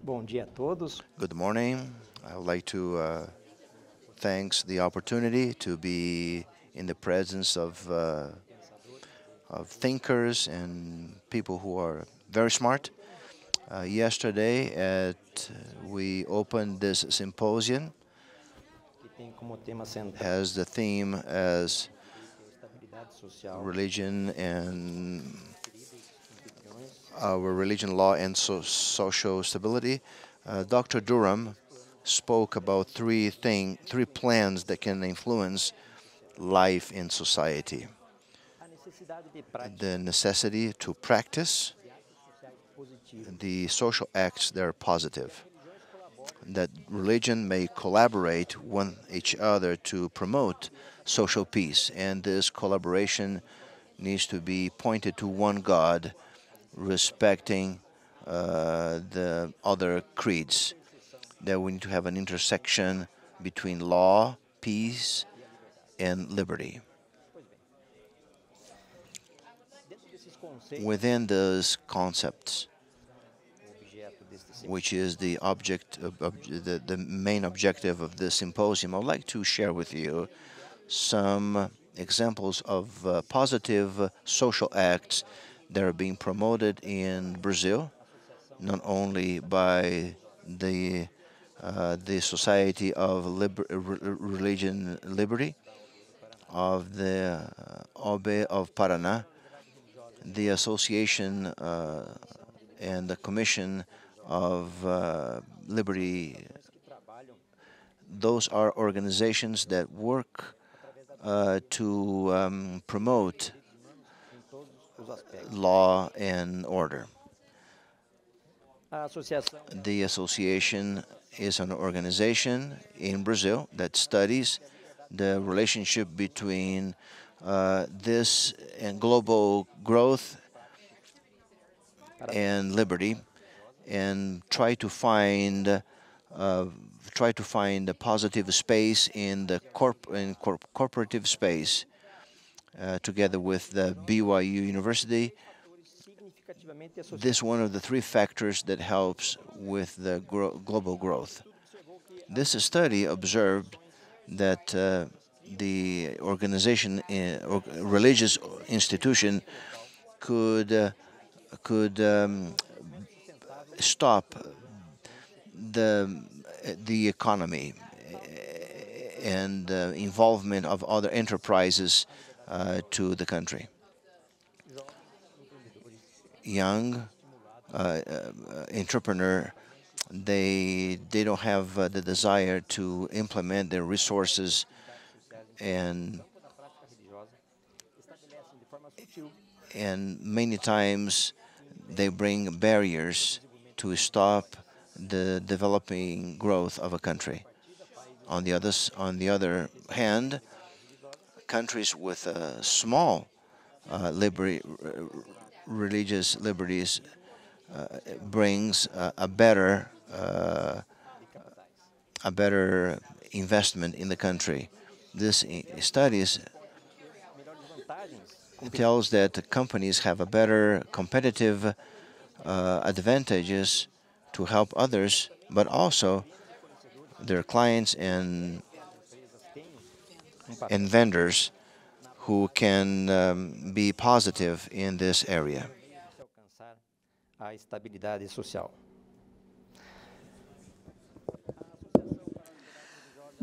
Bom dia a todos. Good morning. I would like to thanks the opportunity to be in the presence of thinkers and people who are very smart. Yesterday, we opened this symposium, Que tem como tema central has the theme as estabilidade social, religion and instituições, our religion, law, and social stability. Dr. Durham spoke about three plans that can influence life in society. a necessidade de prática The necessity to practice de atos sociais positivos. the social acts that are positive, Religiões colaboram that religion may collaborate with each other to promote social peace, and this collaboration needs to be pointed to one God, respecting the other creeds. That we need to have an intersection between law, peace, and liberty. dentro desses conceitos. Within those concepts, O objeto deste which is the the main objective of this symposium, I'd like to share with you some examples of positive social acts that are being promoted in Brazil, not only by the Society of Religion Liberty of the OAB of Paraná, the Association and the Commission of Liberty. trabalham Those are organizations that work to promote em todos os aspectos. law and order. A associação The association is an organization in Brazil that studies the relationship between this and global growth and liberty, and try to find a positive space in the corporative space, together with the BYU University. significativamente associados. This is one of the three factors that helps with the global growth. This study observed that the organization, religious institution, could stop the economy and involvement of other enterprises to the country. Young entrepreneur, they don't have the desire to implement their resources, and Estabelecem de forma sutil many times they bring barriers to stop the developing growth of a country. On the other hand, countries with small religious liberties brings a better investment in the country. This studies melhores vantagens tells that companies have a better competitive advantages to help others, but also their clients and vendors who can be positive in this area. de alcançar a estabilidade social.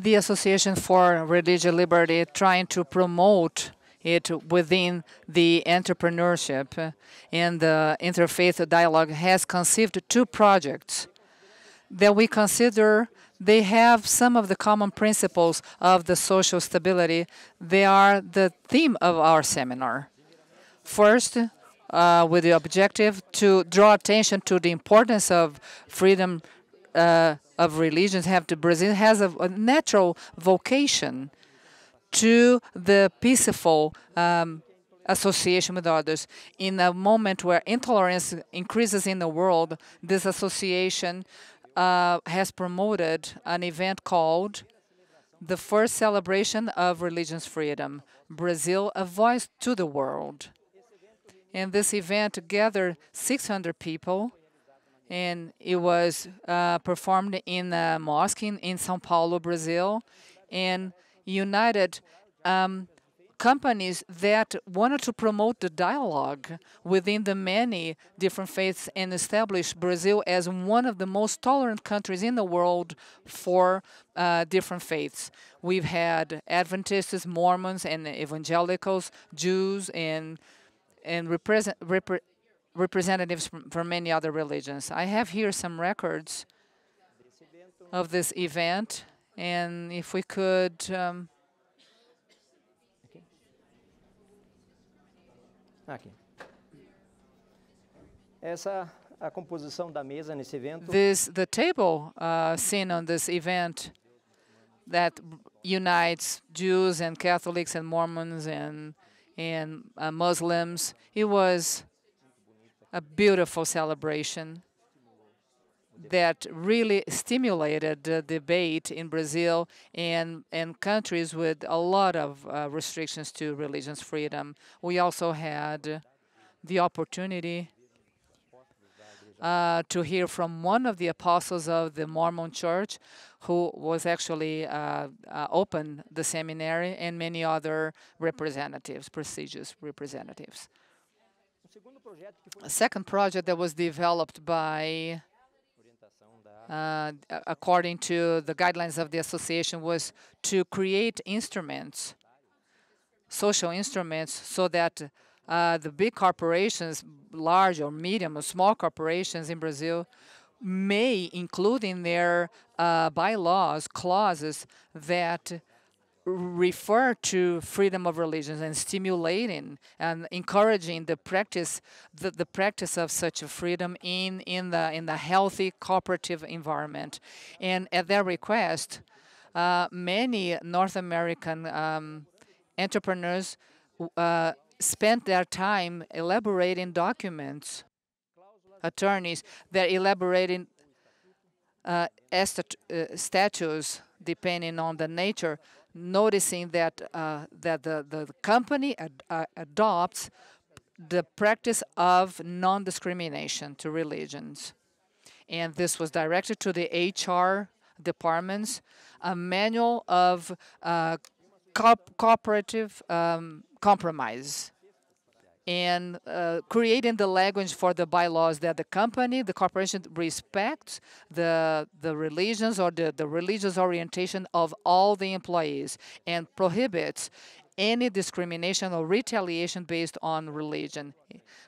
The Association for Religious Liberty trying to promote it within the entrepreneurship and the interfaith dialogue has conceived two projects that we consider they have some of the common principles of the social stability. They are the theme of our seminar. First, with the objective to draw attention to the importance of freedom of religions. Brazil has a natural vocation to the peaceful association with others. In a moment where intolerance increases in the world, this association has promoted an event called the first celebration of religion's freedom, Brazil, a voice to the world. And this event gathered 600 people. and it was performed in a mosque in São Paulo, Brazil, and united companies that wanted to promote the dialogue within the many different faiths and establish Brazil as one of the most tolerant countries in the world for different faiths. We've had Adventists, Mormons, and evangelicals, Jews, and representatives from many other religions. I have here some records of this event, and if we could... Aqui. Essa a composição da mesa nesse evento. The table seen on this event that unites Jews and Catholics and Mormons and Muslims. It was a beautiful celebration that really stimulated the debate in Brazil and countries with a lot of restrictions to religious freedom. We also had the opportunity to hear from one of the apostles of the Mormon Church, who was actually opened the seminary, and many other representatives, prestigious representatives. A second project that was developed by according to the guidelines of the association, was to create instruments, social instruments, so that the big corporations, large or medium or small corporations in Brazil, may include in their bylaws clauses that refer to freedom of religion and stimulating and encouraging the practice of such a freedom in the healthy cooperative environment. And at their request, many North American entrepreneurs spent their time elaborating documents, attorneys that elaborating statutes depending on the nature, noticing that the company adopts the practice of non-discrimination to religions. And this was directed to the HR departments, a manual of cooperative compromise, and creating the language for the bylaws that the company, the corporation, respects the religions or the religious orientation of all the employees and prohibits any discrimination or retaliation based on religion.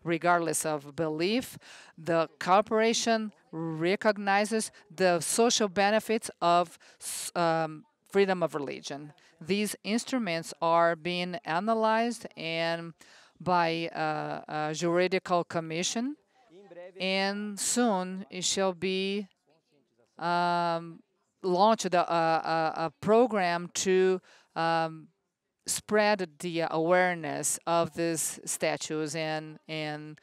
Regardless of belief, the corporation recognizes the social benefits of freedom of religion. These instruments are being analyzed and by a juridical commission, and soon it shall be launched a program to spread the awareness of these statutes and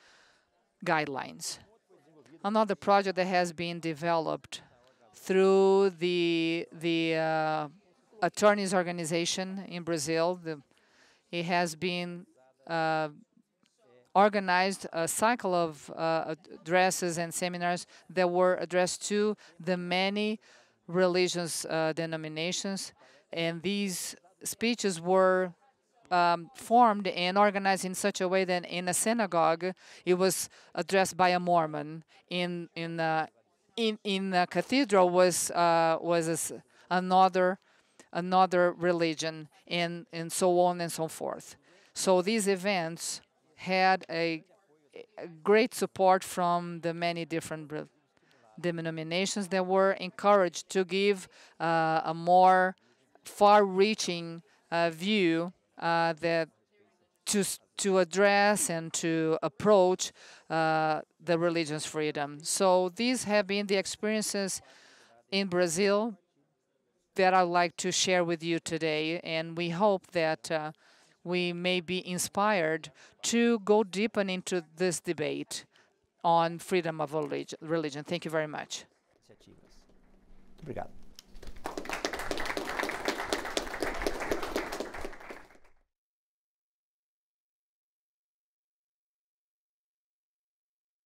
guidelines. Another project that has been developed through the attorneys organization in Brazil, it has been organized a cycle of addresses and seminars that were addressed to the many religious denominations, and these speeches were formed and organized in such a way that in a synagogue it was addressed by a Mormon. In a cathedral was another religion, and so on and so forth. So these events had a great support from the many different denominations that were encouraged to give a more far-reaching view that to address and to approach the religious freedom. So these have been the experiences in Brazil that I'd like to share with you today, and we hope that we may be inspired to go deeper into this debate on freedom of religion. Thank you very much. Obrigado.